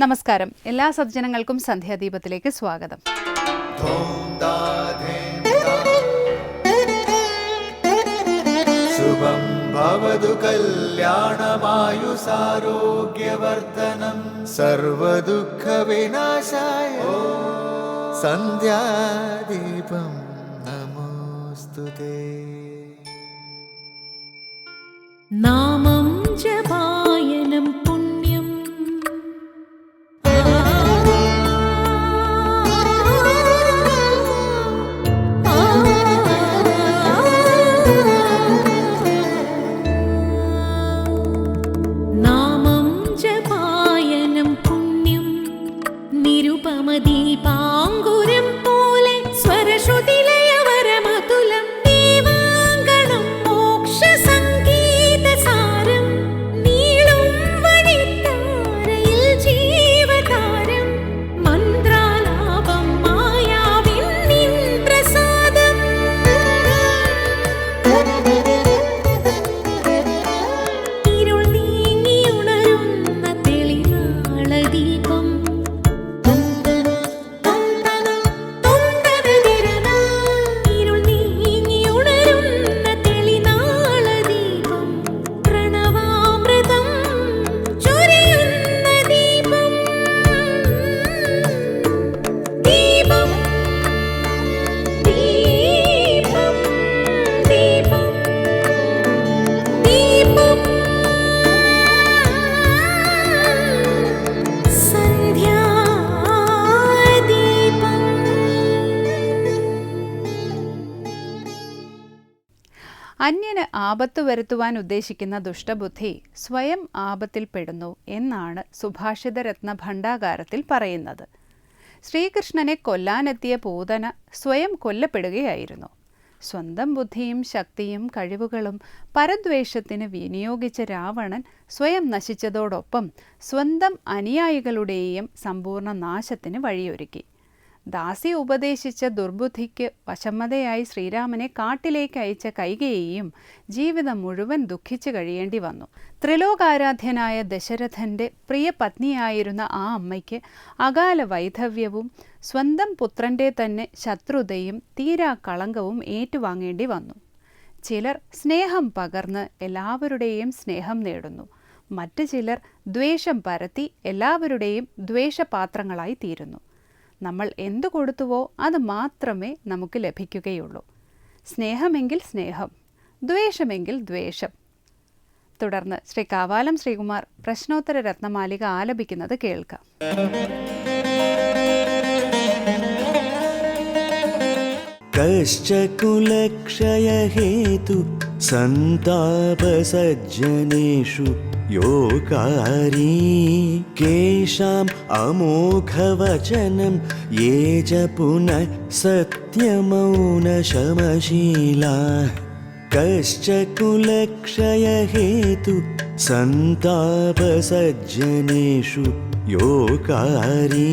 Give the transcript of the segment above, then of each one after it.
നമസ്കാരം. എല്ലാ സജ്ജനങ്ങൾക്കും സന്ധ്യാദീപത്തിലേക്ക് സ്വാഗതം. ശുഭം ഭവതു കല്യാണമായുസാരോഗ്യവർദ്ധനം സർവദുഃഖ വിനാശായ സന്ധ്യാദീപം നമോസ്തുതേ. നാമം ജപായനം പുണ്യം നാമം ജപായനം പുണ്യം നിരുപമദീപാങ്കുരം പോലെ സ്വരശ്രുതിലയവരമതുലം ദീവാങ്കണം മോക്ഷസംഗീതസാരം നീളും വഴിത്താരയിൽ ജീവതാരം മന്ത്രാലാപം മായാവിൻ നിൻ പ്രസാദം ഇരുൾ നീങ്ങിയുണരുന്ന തെളിനാളദീപം ഇരുൾ നീങ്ങിയുണരുന്ന തെളിനാളദീപം പ്രണവാമൃതം ചൊരിയുന്ന ദീപം ദീപം ദീപം ദീപം ദീപം സന്ധ്യാദീപം. അന്യന് ആപത്ത് വരുത്തുവാൻ ഉദ്ദേശിക്കുന്ന ദുഷ്ടബുദ്ധി സ്വയം ആപത്തിൽപ്പെടുന്നു എന്നാണ് സുഭാഷിതരത്ന ഭണ്ഡാകാരത്തിൽ പറയുന്നത്. ശ്രീകൃഷ്ണനെ കൊല്ലാനെത്തിയ പൂതന സ്വയം കൊല്ലപ്പെടുകയായിരുന്നു. സ്വന്തം ബുദ്ധിയും ശക്തിയും കഴിവുകളും പരദ്വേഷത്തിന് വിനിയോഗിച്ച രാവണൻ സ്വയം നശിച്ചതോടൊപ്പം സ്വന്തം അനുയായികളുടെയും സമ്പൂർണ്ണ നാശത്തിന് വഴിയൊരുക്കി. ദാസി ഉപദേശിച്ച ദുർബുദ്ധിക്ക് വശമ്മതയായി ശ്രീരാമനെ കാട്ടിലേക്ക് അയച്ച കൈകേയിയും ജീവിതം മുഴുവൻ ദുഃഖിച്ചു കഴിയേണ്ടി വന്നു. ത്രിലോകാരാധ്യനായ ദശരഥന്റെ പ്രിയ പത്നിയായിരുന്ന ആ അമ്മയ്ക്ക് അകാല വൈധവ്യവും സ്വന്തം പുത്രന്റെ തന്നെ ശത്രുതയും തീരാ കളങ്കവും ഏറ്റുവാങ്ങേണ്ടി വന്നു. ചിലർ സ്നേഹം പകർന്ന് എല്ലാവരുടെയും സ്നേഹം നേടുന്നു. മറ്റു ചിലർ ദ്വേഷം പരത്തി എല്ലാവരുടെയും ദ്വേഷപാത്രങ്ങളായി തീരുന്നു. നമ്മൾ എന്തു കൊടുത്തുവോ അത് മാത്രമേ നമുക്ക് ലഭിക്കുകയുള്ളൂ. സ്നേഹമെങ്കിൽ സ്നേഹം, ദ്വേഷമെങ്കിൽ ദ്വേഷം. തുടർന്ന് ശ്രീ കാവാലം ശ്രീകുമാർ പ്രശ്നോത്തര രത്നമാലിക ആലപിക്കുന്നത് കേൾക്കാം. കശ്ചകുലക്ഷയഹേതു സന്താപസജ്ജനേഷു യോകാരീ കേഷാം അമോഘവചനം യേ ച പുനഃ സത്യമൗനശമശീലാഃ. കശ്ചകുലക്ഷയഹേതു സന്താപസജ്ജനേഷു യോകാരീ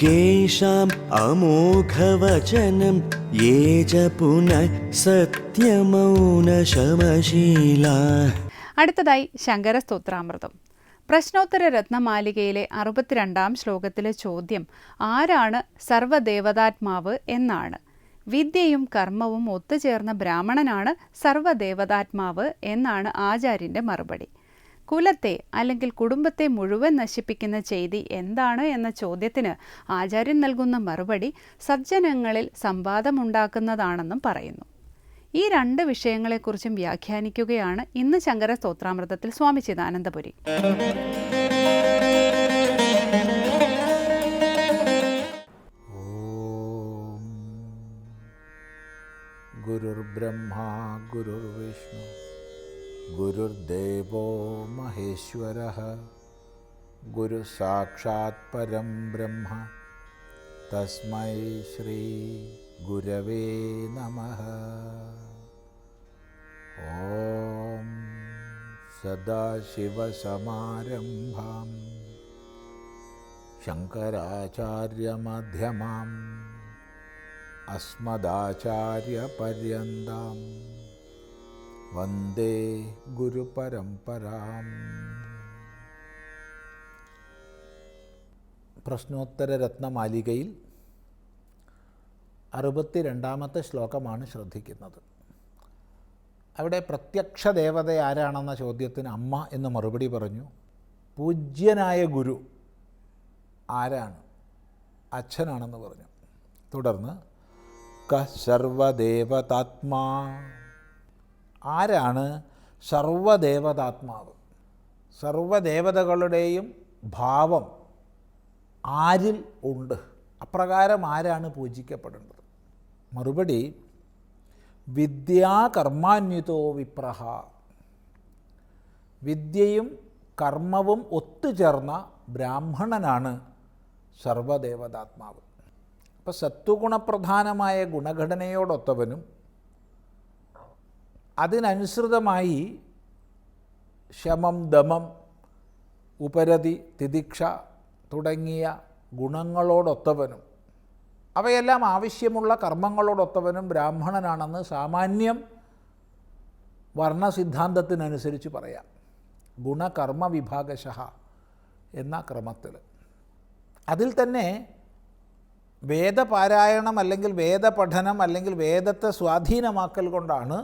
കേഷാം അമോഘവചനം യേ ച പുനഃ സത്യമൗനശമശീലാഃ. അടുത്തതായി ശങ്കര സ്തോത്രാമൃതം. പ്രശ്നോത്തര രത്നമാലികയിലെ 62-ാം ശ്ലോകത്തിലെ ചോദ്യം ആരാണ് സർവദേവതാത്മാവ് എന്നാണ്. വിദ്യയും കർമ്മവും ഒത്തുചേർന്ന ബ്രാഹ്മണനാണ് സർവദേവതാത്മാവ് എന്നാണ് ആചാര്യന്റെ മറുപടി. കുലത്തെ അല്ലെങ്കിൽ കുടുംബത്തെ മുഴുവൻ നശിപ്പിക്കുന്ന ചെയ്തി എന്താണ് എന്ന ചോദ്യത്തിന് ആചാര്യൻ നൽകുന്ന മറുപടി സജ്ജനങ്ങളിൽ സംവാദമുണ്ടാക്കുന്നതാണെന്നും പറയുന്നു. ഈ രണ്ട് വിഷയങ്ങളെക്കുറിച്ചും വ്യാഖ്യാനിക്കുകയാണ് ഇന്ന് ശങ്കര സ്തോത്രാമൃതത്തിൽ സ്വാമി ചിദാനന്ദപുരി. ഓം ഗുരുർബ്രഹ്മാ ഗുരുർവിഷ്ണു ഗുരുർദേവോ മഹേശ്വരഃ ഗുരു സാക്ഷാത് പരം ബ്രഹ്മ തസ്മൈ ശ്രീ ഗുരവേ നമഃ. ഓം സദാശിവസമാരംഭാം ശങ്കരാചാര്യമധ്യമാം അസ്മദാചാര്യപര്യന്താം വന്ദേ ഗുരുപരമ്പരാം. പ്രശ്നോത്തര രത്നമാലികയിൽ 62-ാമത്തെ ശ്ലോകമാണ് ശ്രദ്ധിക്കുന്നത്. അവിടെ പ്രത്യക്ഷ ദേവത ആരാണെന്ന ചോദ്യത്തിന് അമ്മ എന്ന് മറുപടി പറഞ്ഞു. പൂജ്യനായ ഗുരു ആരാണ്? അച്ഛനാണെന്ന് പറഞ്ഞു. തുടർന്ന് സർവദേവതാത്മാ, ആരാണ് സർവദേവതാത്മാവ്? സർവദേവതകളുടെയും ഭാവം ആരിൽ ഉണ്ട്? അപ്രകാരം ആരാണ് പൂജിക്കപ്പെടേണ്ടത്? മറുപടി വിദ്യാകർമാന്വിതോ വിപ്രഹ, വിദ്യയും കർമ്മവും ഒത്തുചേർന്ന ബ്രാഹ്മണനാണ് സർവദേവതാത്മാവ്. അപ്പോൾ സത്വഗുണപ്രധാനമായ ഗുണഘടനയോടൊത്തവനും അതിനനുസൃതമായി ശമം, ദമം, ഉപരതി, തിദിക്ഷ തുടങ്ങിയ ഗുണങ്ങളോടൊത്തവനും അവയെല്ലാം ആവശ്യമുള്ള കർമ്മങ്ങളോടൊത്തവനും ബ്രാഹ്മണനാണെന്ന് സാമാന്യം വർണ്ണസിദ്ധാന്തത്തിനനുസരിച്ച് പറയാം. ഗുണകർമ്മ വിഭാഗശഃ എന്ന ക്രമത്തിൽ. അതിൽ തന്നെ വേദപാരായണം അല്ലെങ്കിൽ വേദപഠനം അല്ലെങ്കിൽ വേദത്തെ സ്വാധീനമാക്കൽ കൊണ്ടാണ്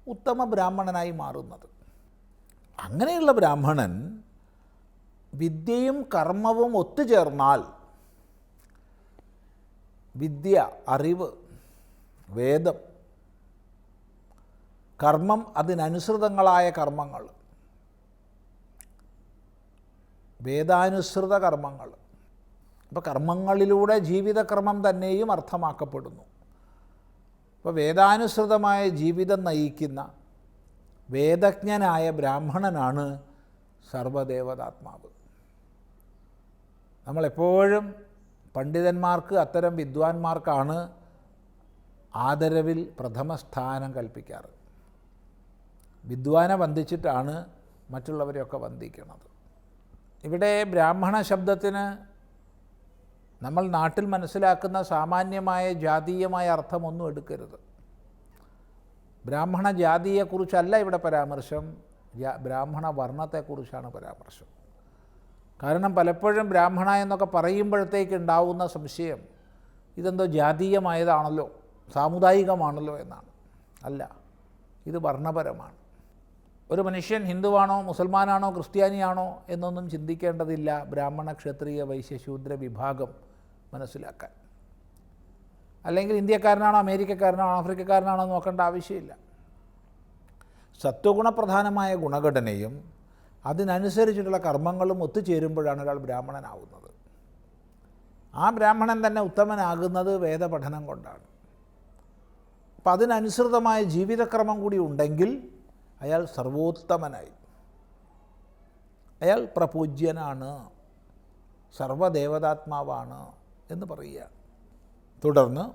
ഉത്തമ ബ്രാഹ്മണനായി മാറുന്നത്. അങ്ങനെയുള്ള ബ്രാഹ്മണൻ വിദ്യയും കർമ്മവും ഒത്തുചേർന്നാൽ, വിദ്യ അറിവ്, വേദം, കർമ്മം അതിനനുസൃതങ്ങളായ കർമ്മങ്ങൾ, വേദാനുസൃത കർമ്മങ്ങൾ. അപ്പോൾ കർമ്മങ്ങളിലൂടെ ജീവിതക്രമം തന്നെയും അർത്ഥമാക്കപ്പെടുന്നു. അപ്പോൾ വേദാനുസൃതമായ ജീവിതം നയിക്കുന്ന വേദജ്ഞനായ ബ്രാഹ്മണനാണ് സർവദേവതാത്മാവ്. നമ്മളെപ്പോഴും പണ്ഡിതന്മാർക്ക്, അത്തരം വിദ്വാൻമാർക്കാണ് ആദരവിൽ പ്രഥമ സ്ഥാനം കൽപ്പിക്കാറ്. വിദ്വാനെ വന്ദിച്ചിട്ടാണ് മറ്റുള്ളവരെയൊക്കെ വന്ദിക്കുന്നത്. ഇവിടെ ബ്രാഹ്മണ ശബ്ദത്തിന് നമ്മൾ നാട്ടിൽ മനസ്സിലാക്കുന്ന സാമാന്യമായ ജാതീയമായ അർത്ഥമൊന്നും എടുക്കരുത്. ബ്രാഹ്മണ ജാതിയെക്കുറിച്ചല്ല ഇവിടെ പരാമർശം, ബ്രാഹ്മണ വർണ്ണത്തെക്കുറിച്ചാണ് പരാമർശം. കാരണം പലപ്പോഴും ബ്രാഹ്മണ എന്നൊക്കെ പറയുമ്പോഴത്തേക്ക് ഉണ്ടാവുന്ന സംശയം ഇതെന്തോ ജാതീയമായതാണല്ലോ, സാമുദായികമാണല്ലോ എന്നാണ്. അല്ല, ഇത് വർണ്ണപരമാണ്. ഒരു മനുഷ്യൻ ഹിന്ദുവാണോ മുസൽമാനാണോ ക്രിസ്ത്യാനിയാണോ എന്നൊന്നും ചിന്തിക്കേണ്ടതില്ല ബ്രാഹ്മണ, ക്ഷത്രിയ, വൈശ്യ, ശൂദ്ര വിഭാഗം മനസ്സിലാക്കാൻ. അല്ലെങ്കിൽ ഇന്ത്യക്കാരനാണോ അമേരിക്കക്കാരനാണോ ആഫ്രിക്കക്കാരനാണോ നോക്കേണ്ട ആവശ്യമില്ല. സത്വഗുണപ്രധാനമായ ഗുണഘടനയും അതിനനുസരിച്ചിട്ടുള്ള കർമ്മങ്ങളും ഒത്തുചേരുമ്പോഴാണ് ഒരാൾ ബ്രാഹ്മണനാവുന്നത്. ആ ബ്രാഹ്മണൻ തന്നെ ഉത്തമനാകുന്നത് വേദപഠനം കൊണ്ടാണ്. അപ്പം അതിനനുസൃതമായ ജീവിതക്രമം കൂടി ഉണ്ടെങ്കിൽ അയാൾ സർവോത്തമനായി, അയാൾ പ്രപൂജ്യനാണ്, സർവദേവതാത്മാവാണ് എന്ന് പറയുകയാണ്. തുടർന്ന്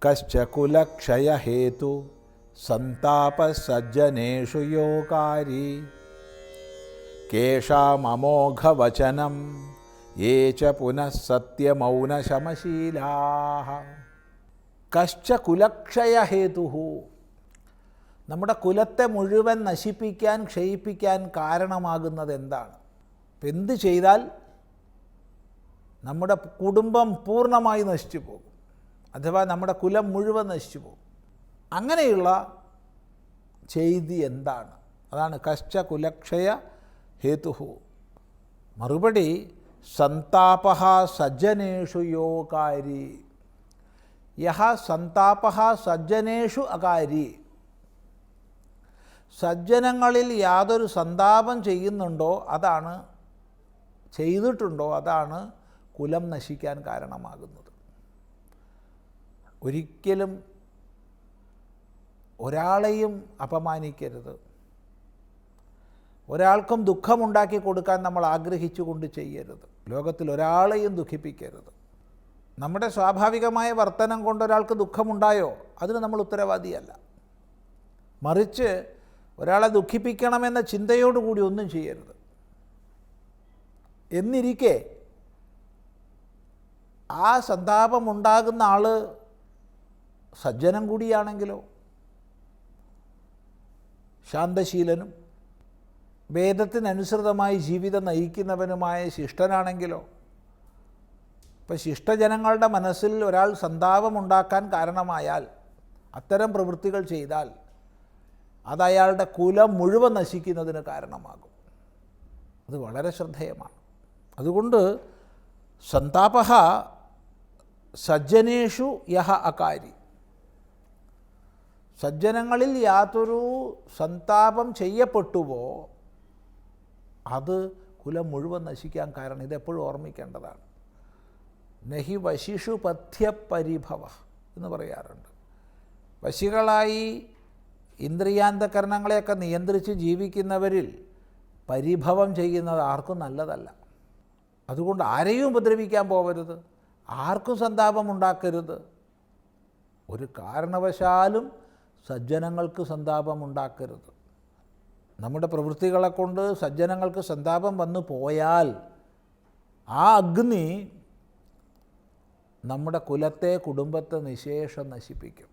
കശ്ച കുലക്ഷയഹേതു സന്താപസജ്ജനേഷു യോകാരി കേഷാമമോഘവചനം യേ ച പുനഃ സത്യമൗനശമശീലാഃ. കശ്ച കുലക്ഷയഹേതുഃ, നമ്മുടെ കുലത്തെ മുഴുവൻ നശിപ്പിക്കാൻ, ക്ഷയിപ്പിക്കാൻ കാരണമാകുന്നത് എന്താണ്? എന്ത് ചെയ്താൽ നമ്മുടെ കുടുംബം പൂർണ്ണമായി നശിച്ചു പോകും, അഥവാ നമ്മുടെ കുലം മുഴുവൻ നശിച്ചു പോകും. അങ്ങനെയുള്ള ചെയ്തി എന്താണ്? അതാണ് കശ്ച കുലക്ഷയ ഹേതുഃ. മറുപടി സന്താപഃ സജ്ജനേഷു യോകാരി. യഹ സന്താപഃ സജ്ജനേഷു അകാരി. സജ്ജനങ്ങളിൽ യാതൊരു സന്താപം ചെയ്യുന്നുണ്ടോ, അതാണ് ചെയ്തിട്ടുണ്ടോ, അതാണ് കുലം നശിക്കാൻ കാരണമാകുന്നത്. ഒരിക്കലും ഒരാളെയും അപമാനിക്കരുത്. ഒരാൾക്കും ദുഃഖമുണ്ടാക്കി കൊടുക്കാൻ നമ്മൾ ആഗ്രഹിച്ചുകൊണ്ട് ചെയ്യരുത്. ലോകത്തിൽ ഒരാളെയും ദുഃഖിപ്പിക്കരുത്. നമ്മുടെ സ്വാഭാവികമായ വർത്തനം കൊണ്ട് ഒരാൾക്ക് ദുഃഖമുണ്ടായോ, അതിന് നമ്മൾ ഉത്തരവാദിയല്ല. മറിച്ച് ഒരാളെ ദുഃഖിപ്പിക്കണമെന്ന ചിന്തയോടുകൂടി ഒന്നും ചെയ്യരുത്. എന്നിരിക്കെ ആ സന്താപമുണ്ടാകുന്ന ആൾ സജ്ജനം കൂടിയാണെങ്കിലോ, ശാന്തശീലനും വേദത്തിനനുസൃതമായി ജീവിതം നയിക്കുന്നവനുമായ ശിഷ്ടനാണെങ്കിലോ? ഇപ്പം ശിഷ്ടജനങ്ങളുടെ മനസ്സിൽ ഒരാൾ സന്താപമുണ്ടാക്കാൻ കാരണമായാൽ, അത്തരം പ്രവൃത്തികൾ ചെയ്താൽ അത് അയാളുടെ കുലം മുഴുവൻ നശിക്കുന്നതിന് കാരണമാകും. അത് വളരെ ശ്രദ്ധേയമാണ്. അതുകൊണ്ട് സന്താപഃ സജ്ജനേഷു യഹ അകാരി, സജ്ജനങ്ങളിൽ യാതൊരു സന്താപം ചെയ്യപ്പെട്ടുവോ അത് കുലം മുഴുവൻ നശിക്കാൻ കാരണം. ഇതെപ്പോഴും ഓർമ്മിക്കേണ്ടതാണ്. നഹി വശിഷു പഥ്യപരിഭവ എന്ന് പറയാറുണ്ട്. വശികളായി ഇന്ദ്രിയാന്തകരണങ്ങളെയൊക്കെ നിയന്ത്രിച്ച് ജീവിക്കുന്നവരിൽ പരിഭവം ചെയ്യുന്നത് ആർക്കും നല്ലതല്ല. അതുകൊണ്ട് ആരെയും ഉപദ്രവിക്കാൻ പോകരുത്, ആർക്കും സന്താപം ഉണ്ടാക്കരുത്. ഒരു കാരണവശാലും സജ്ജനങ്ങൾക്ക് സന്താപം ഉണ്ടാക്കരുത്. നമ്മുടെ പ്രവൃത്തികളെ കൊണ്ട് സജ്ജനങ്ങൾക്ക് സന്താപം വന്നു പോയാൽ ആ അഗ്നി നമ്മുടെ കുലത്തെ, കുടുംബത്തെ നിശേഷം നശിപ്പിക്കും.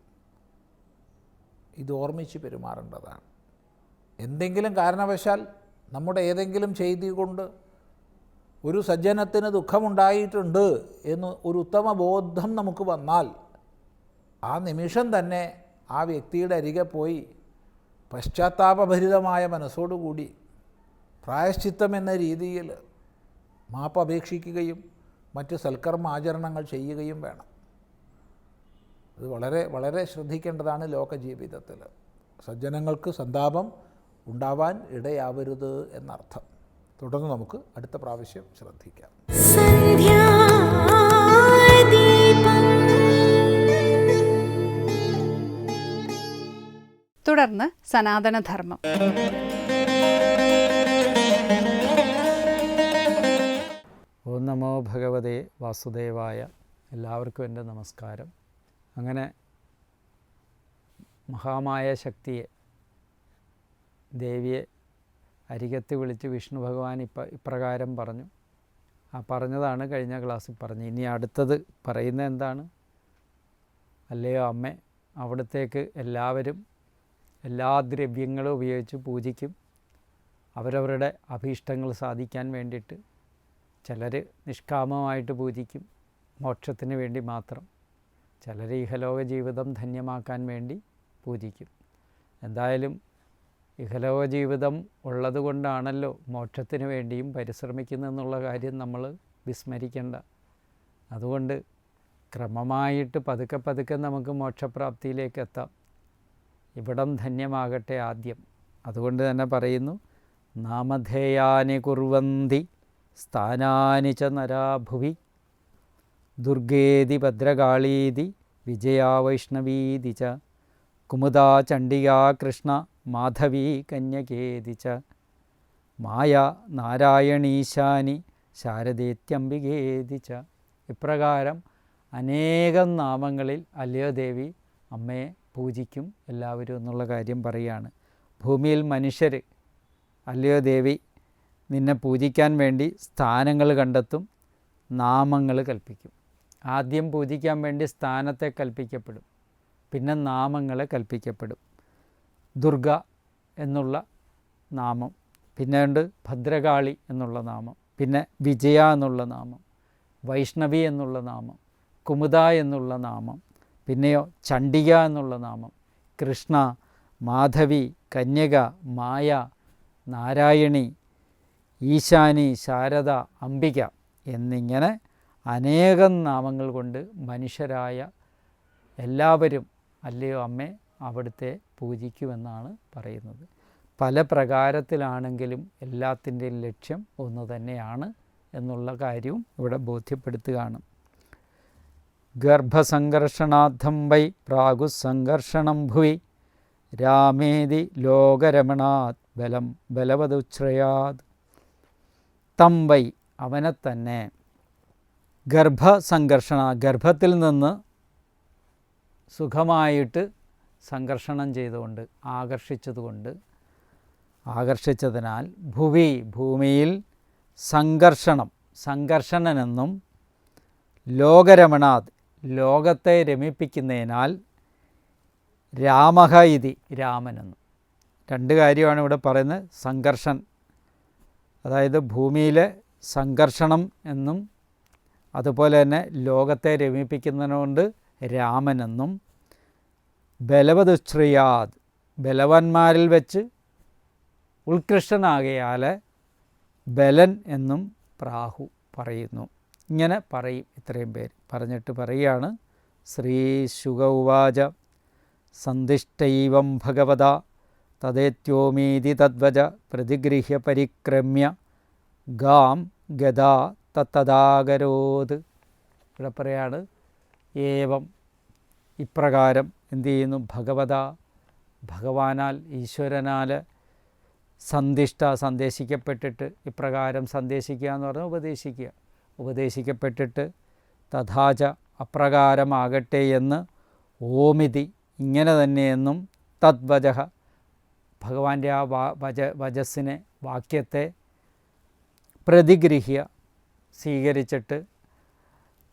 ഇത് ഓർമ്മിച്ച് പെരുമാറേണ്ടതാണ്. എന്തെങ്കിലും കാരണവശാൽ നമ്മുടെ ഏതെങ്കിലും ചെയ്തി കൊണ്ട് ഒരു സജ്ജനത്തിന് ദുഃഖമുണ്ടായിട്ടുണ്ട് എന്ന് ഒരു ഉത്തമ ബോധം നമുക്ക് വന്നാൽ ആ നിമിഷം തന്നെ ആ വ്യക്തിയുടെ അരികെ പോയി പശ്ചാത്താപഭരിതമായ മനസ്സോടുകൂടി പ്രായശ്ചിത്തം എന്ന രീതിയിൽ മാപ്പ് അപേക്ഷിക്കുകയും മറ്റ് സൽക്കർമ്മ ആചരണങ്ങൾ ചെയ്യുകയും വേണം. ഇത് വളരെ വളരെ ശ്രദ്ധിക്കേണ്ടതാണ് ലോകജീവിതത്തിൽ. സജ്ജനങ്ങൾക്ക് സന്താപം ഉണ്ടാവാൻ ഇടയാവരുത് എന്നർത്ഥം. തുടർന്ന് നമുക്ക് അടുത്ത പ്രാവശ്യം ശ്രദ്ധിക്കാം. തുടർന്ന് സനാതനധർമ്മം. ഓം നമോ ഭഗവതേ വാസുദേവായ. എല്ലാവർക്കും എൻ്റെ നമസ്കാരം. അങ്ങനെ മഹാമായ ശക്തിയെ, ദേവിയെ അരികത്ത് വിളിച്ച് വിഷ്ണു ഭഗവാൻ ഇപ്രകാരം പറഞ്ഞു. ആ പറഞ്ഞതാണ് കഴിഞ്ഞ ക്ലാസ്സിൽ പറഞ്ഞു. ഇനി അടുത്തത് പറയുന്നത് എന്താണ്? അല്ലയോ അമ്മേ, അവിടത്തേക്ക് എല്ലാവരും എല്ലാ ദ്രവ്യങ്ങളും ഉപയോഗിച്ച് പൂജിക്കും. അവരവരുടെ അഭീഷ്ടങ്ങൾ സാധിക്കാൻ വേണ്ടിയിട്ട് ചിലർ നിഷ്കാമമായിട്ട് പൂജിക്കും, മോക്ഷത്തിന് വേണ്ടി മാത്രം. ചിലർ ഇഹലോക ജീവിതം ധന്യമാക്കാൻ വേണ്ടി പൂജിക്കും. എന്തായാലും ഇഹലോക ജീവിതം ഉള്ളത് കൊണ്ടാണല്ലോ മോക്ഷത്തിന് വേണ്ടിയും പരിശ്രമിക്കുന്നതെന്നുള്ള കാര്യം നമ്മൾ വിസ്മരിക്കേണ്ട. അതുകൊണ്ട് ക്രമമായിട്ട് പതുക്കെ പതുക്കെ നമുക്ക് മോക്ഷപ്രാപ്തിയിലേക്ക് എത്താം. ഇവിടം ധന്യമാകട്ടെ ആദ്യം. അതുകൊണ്ട് തന്നെ പറയുന്നു, നാമധേയാനി കുർവന്തി സ്ഥാനാനി ച നരാഭുവി ദുർഗേതി ഭദ്രകാളീതി വിജയാ വൈഷ്ണവീതി ച കുമുദാ ചണ്ഡികാ കൃഷ്ണ മാധവീ കന്യകേതി ച മായ നാരായണീശാനി ശാരദേത്യംബികേതി ച. ഇപ്രകാരം അനേകം നാമങ്ങളിൽ അല്ലയോ ദേവി അമ്മയെ പൂജിക്കും എല്ലാവരും എന്നുള്ള കാര്യം പറയുകയാണ്. ഭൂമിയിൽ മനുഷ്യർ അല്ലയോ ദേവി നിന്നെ പൂജിക്കാൻ വേണ്ടി സ്ഥാനങ്ങൾ കണ്ടെത്തും, നാമങ്ങൾ കൽപ്പിക്കും. ആദ്യം പൂജിക്കാൻ വേണ്ടി സ്ഥാനത്തെ കൽപ്പിക്കപ്പെടും, പിന്നെ നാമങ്ങളെ കൽപ്പിക്കപ്പെടും. ദുർഗ എന്നുള്ള നാമം, പിന്നെ ഉണ്ട് ഭദ്രകാളി എന്നുള്ള നാമം, പിന്നെ വിജയ എന്നുള്ള നാമം, വൈഷ്ണവി എന്നുള്ള നാമം, കുമുദ എന്നുള്ള നാമം, പിന്നെയോ ചണ്ഡിക എന്നുള്ള നാമം, കൃഷ്ണ, മാധവി, കന്യക, മായ, നാരായണി, ഈശാനി, ശാരദ, അംബിക എന്നിങ്ങനെ അനേകം നാമങ്ങൾ കൊണ്ട് മനുഷ്യരായ എല്ലാവരും അല്ലയോ അമ്മേ അവിടുത്തെ പൂജിക്കുമെന്നാണ് പറയുന്നത്. പല പ്രകാരത്തിലാണെങ്കിലും എല്ലാത്തിൻ്റെയും ലക്ഷ്യം ഒന്ന് തന്നെയാണ് എന്നുള്ള കാര്യവും ഇവിടെ ബോധ്യപ്പെടുത്തുകയാണ്. ഗർഭസംഘർഷണാർത്ഥം വൈ പ്രാഗുസംഘർഷണം ഭുവി രാമേതി ലോകരമണാത് ബലം ബലവതുശ്രയാത് തം വൈ അവനെ തന്നെ ഗർഭസംഘർഷണ ഗർഭത്തിൽ നിന്ന് സുഖമായിട്ട് സംഘർഷണം ചെയ്തുകൊണ്ട് ആകർഷിച്ചതിനാൽ ഭുവി ഭൂമിയിൽ സംഘർഷണനെന്നും ലോകരമണാത് ലോകത്തെ രമിപ്പിക്കുന്നതിനാൽ രാമഹ ഇതി രാമനെന്നും. രണ്ട് കാര്യമാണ് ഇവിടെ പറയുന്നത്. സംഘർഷൻ അതായത് ഭൂമിയിലെ സംഘർഷണം എന്നും അതുപോലെ തന്നെ ലോകത്തെ രമിപ്പിക്കുന്നതിനുകൊണ്ട് രാമനെന്നും, ബലവതുശ്രിയാത് ബലവാന്മാരിൽ വെച്ച് ഉത്കൃഷ്ടനാകയാൽ ബലൻ എന്നും പ്രാഹു പറയുന്നു. ഇങ്ങനെ പറയും. ഇത്രയും പേര് പറഞ്ഞിട്ട് പറയുകയാണ്, ശ്രീ ശുക ഉവാച സന്ദിഷ്ടൈവം ഭഗവത തദേത്യോമീതി തദ്വച പ്രതിഗൃഹ്യ പരിക്രമ്യ ഗാം ഗദാ തത്തദാകരോത്. ഇവിടെ പറയാണ്, ഏവം ഇപ്രകാരം എന്തു ചെയ്യുന്നു, ഭഗവത ഭഗവാനാൽ ഈശ്വരനാൽ സന്ദേശിക്കപ്പെട്ടിട്ട്, ഇപ്രകാരം സന്ദേശിക്കുക എന്ന് പറഞ്ഞാൽ ഉപദേശിക്കുക, ഉപദേശിക്കപ്പെട്ടിട്ട് തഥാച അപ്രകാരമാകട്ടെ എന്ന്, ഓമിതി ഇങ്ങനെ തന്നെയെന്നും, തദ്വച ഭഗവാന്റെ ആ വചസ്സിനെ വാക്യത്തെ പ്രതിഗൃഹ്യ സ്വീകരിച്ചിട്ട്,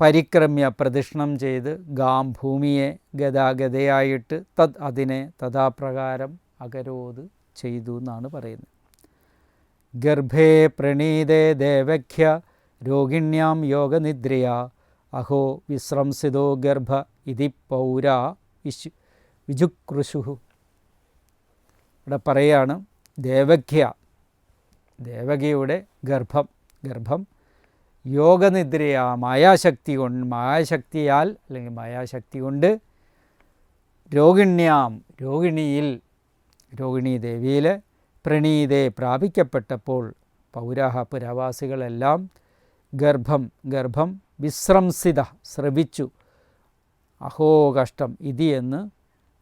പരിക്രമ്യ പ്രദക്ഷിണം ചെയ്ത്, ഗാം ഭൂമിയെ ഗതാഗതയായിട്ട്, തദ് അതിനെ തഥാപ്രകാരം അകരോത് ചെയ്തു എന്നാണ് പറയുന്നത്. ഗർഭേ പ്രണീതേ ദേവഖ്യ രോഗിണ്യാം യോഗനിദ്രയ അഹോ വിശ്രംസിതോ ഗർഭ ഇതി പൗരാ വിജുക്രുഷു. ഇവിടെ പറയുകയാണ്, ദേവകിയുടെ ഗർഭം യോഗനിദ്രയാ മായാശക്തിയാൽ അല്ലെങ്കിൽ മായാശക്തി കൊണ്ട് രോഹിണി ദേവിയിൽ പ്രണീതേ പ്രാപിക്കപ്പെട്ടപ്പോൾ പൗരാഹ പുരവാസികളെല്ലാം ഗർഭം വിശ്രംസിത ശ്രവിച്ചു, അഹോ കഷ്ടം ഇതി എന്ന്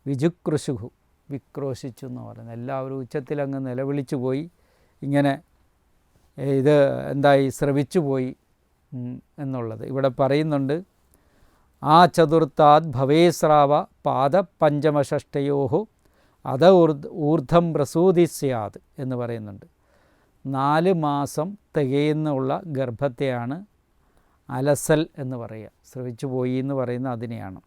വിജുക്രുശുഹു വിക്രോശിച്ചു എന്ന് പറയുന്നത്. എല്ലാവരും ഉച്ചത്തിലങ്ങ് നിലവിളിച്ചു പോയി. ഇങ്ങനെ ഇത് എന്തായി, ശ്രവിച്ചു പോയി എന്നുള്ളത് ഇവിടെ പറയുന്നുണ്ട്. ആ ചതുർത്ഥാത് ഭവേസ്രാവ പാദപഞ്ചമഷഷ്ടയോഹോ അത ഊർധം പ്രസൂതി സ്യാത് എന്ന് പറയുന്നുണ്ട്. 4 മാസം തികയുന്നുള്ള ഗർഭത്തെയാണ് അലസൽ എന്ന് പറയുക. ശ്രവിച്ചു പോയി എന്ന് പറയുന്ന അതിനെയാണ്.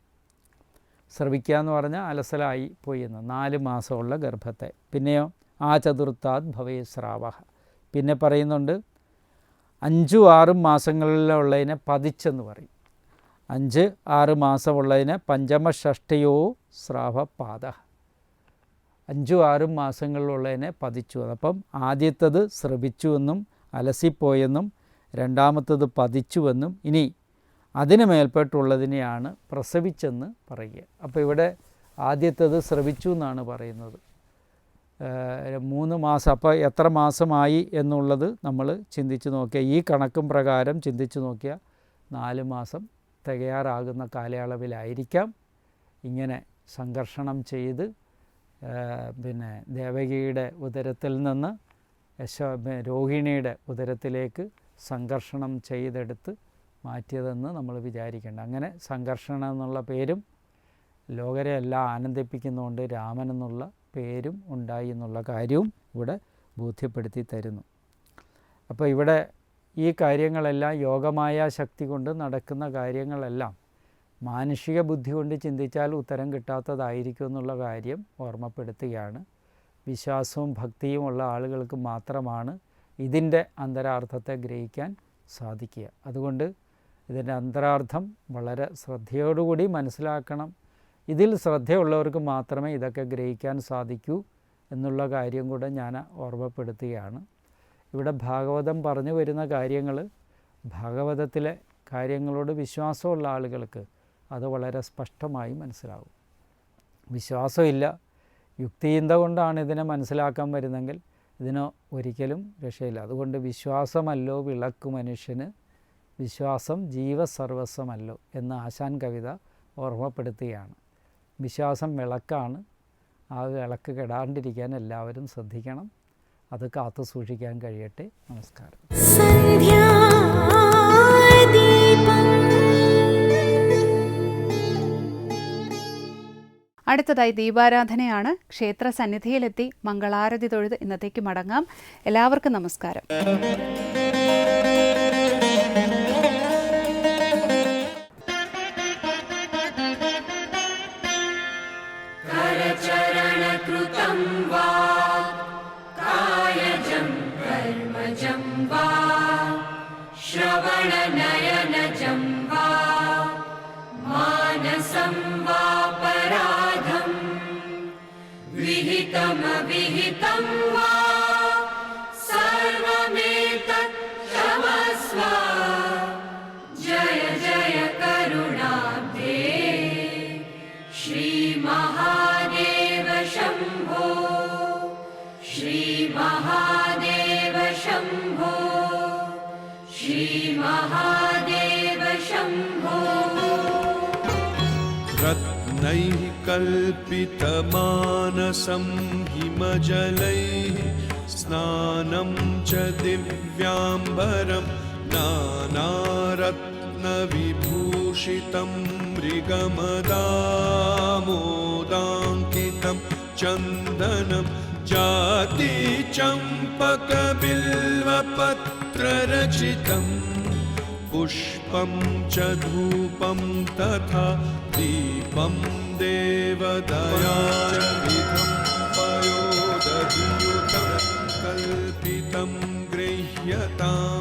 ശ്രവിക്കുക എന്ന് പറഞ്ഞാൽ അലസലായി പോയി എന്ന്, 4 മാസമുള്ള ഗർഭത്തെ. പിന്നെയോ ആ ചതുർത്ഥാത് ഭവേസ്രാവ. പിന്നെ പറയുന്നുണ്ട് 5-6 മാസങ്ങളിലുള്ളതിനെ പതിച്ചെന്ന് പറയും. 5-6 മാസമുള്ളതിനെ പഞ്ചമഷഷ്ടയോ സ്രാവപാദ. 5-6 മാസങ്ങളിലുള്ളതിനെ പതിച്ചു. അപ്പം ആദ്യത്തത് ശ്രവിച്ചു എന്നും അലസിപ്പോയെന്നും, രണ്ടാമത്തത് പതിച്ചുവെന്നും, ഇനി അതിന് മേൽപ്പെട്ടുള്ളതിനെയാണ് പ്രസവിച്ചെന്ന് പറയുക. അപ്പോൾ ഇവിടെ ആദ്യത്തത് ശ്രവിച്ചു എന്നാണ് പറയുന്നത്. 3 മാസം. അപ്പോൾ എത്ര മാസമായി എന്നുള്ളത് നമ്മൾ ചിന്തിച്ച് നോക്കിയാൽ, ഈ കണക്കും പ്രകാരം ചിന്തിച്ച് നോക്കിയാൽ 4 മാസം തികയാറാകുന്ന കാലയളവിലായിരിക്കാം ഇങ്ങനെ സംഘർഷണം ചെയ്ത് പിന്നെ ദേവകിയുടെ ഉദരത്തിൽ നിന്ന് രോഹിണിയുടെ ഉദരത്തിലേക്ക് സംഘർഷണം ചെയ്തെടുത്ത് മാറ്റിയതെന്ന് നമ്മൾ വിചാരിക്കേണ്ട. അങ്ങനെ സംഘർഷണം എന്നുള്ള പേരും ലോകരെ എല്ലാം ആനന്ദിപ്പിക്കുന്നതുകൊണ്ട് രാമൻ എന്നുള്ള പേരും ഉണ്ടായി എന്നുള്ള കാര്യവും ഇവിടെ ബോധ്യപ്പെടുത്തി തരുന്നു. അപ്പോൾ ഇവിടെ ഈ കാര്യങ്ങളെല്ലാം യോഗമായ ശക്തി കൊണ്ട് നടക്കുന്ന കാര്യങ്ങളെല്ലാം മാനുഷിക ബുദ്ധി കൊണ്ട് ചിന്തിച്ചാൽ ഉത്തരം കിട്ടാത്തതായിരിക്കും എന്നുള്ള കാര്യം ഓർമ്മപ്പെടുത്തുകയാണ്. വിശ്വാസവും ഭക്തിയും ഉള്ള ആളുകൾക്ക് മാത്രമാണ് ഇതിൻ്റെ അന്തരാർത്ഥത്തെ ഗ്രഹിക്കാൻ സാധിക്കുക. അതുകൊണ്ട് ഇതിൻ്റെ അന്തരാർത്ഥം വളരെ ശ്രദ്ധയോടുകൂടി മനസ്സിലാക്കണം. ഇതിൽ ശ്രദ്ധയുള്ളവർക്ക് മാത്രമേ ഇതൊക്കെ ഗ്രഹിക്കാൻ സാധിക്കൂ എന്നുള്ള കാര്യം കൂടെ ഞാൻ ഓർമ്മപ്പെടുത്തുകയാണ്. ഇവിടെ ഭാഗവതം പറഞ്ഞു വരുന്ന കാര്യങ്ങൾ, ഭാഗവതത്തിലെ കാര്യങ്ങളോട് വിശ്വാസമുള്ള ആളുകൾക്ക് അത് വളരെ സ്പഷ്ടമായി മനസ്സിലാകും. വിശ്വാസമില്ല, യുക്തിചിന്ത കൊണ്ടാണ് ഇതിനെ മനസ്സിലാക്കാൻ വരുന്നെങ്കിൽ ഇതിന് ഒരിക്കലും രക്ഷയില്ല. അതുകൊണ്ട് വിശ്വാസമല്ലോ വിളക്ക് മനുഷ്യന്, വിശ്വാസം ജീവസർവസ്വമല്ലോ എന്ന് ആശാൻ കവിത ഓർമ്മപ്പെടുത്തുകയാണ്. വിശ്വാസം വിളക്കാണ്. ആ വിളക്ക് കെടാണ്ടിരിക്കാൻ എല്ലാവരും ശ്രദ്ധിക്കണം. അത് കാത്തു സൂക്ഷിക്കാൻ കഴിയട്ടെ. നമസ്കാരം. അടുത്തതായി ദീപാരാധനയാണ്. ക്ഷേത്ര സന്നിധിയിലെത്തി മംഗളാരതി തൊഴുത് ഇന്നത്തേക്ക് മടങ്ങാം. എല്ലാവർക്കും നമസ്കാരം. करचरणकृतं वा कायजं कर्मजम् श्रवणनयनजं वा मानसं वापराधं विहितमविहितं वा सर्वमेतत् क्षमस्व जय जय करुणाब्धे श्रीमहादेव शम्भो श्रीमहादेव शम्भो श्रीमहादेव शम्भो रत्नैः कल्पितमानसं हिमजलैः स्नानं च दिव्याम्बरं नानारत्नविभूषितं मृगमदामोदाङ्कितं चन्दनं जातिचम्पकबिल्वपत्ररचितं पुष्पं च धूपं तथा दीपं देवदयाविधं पयोदधियुतं कल्पितं गृह्यताम्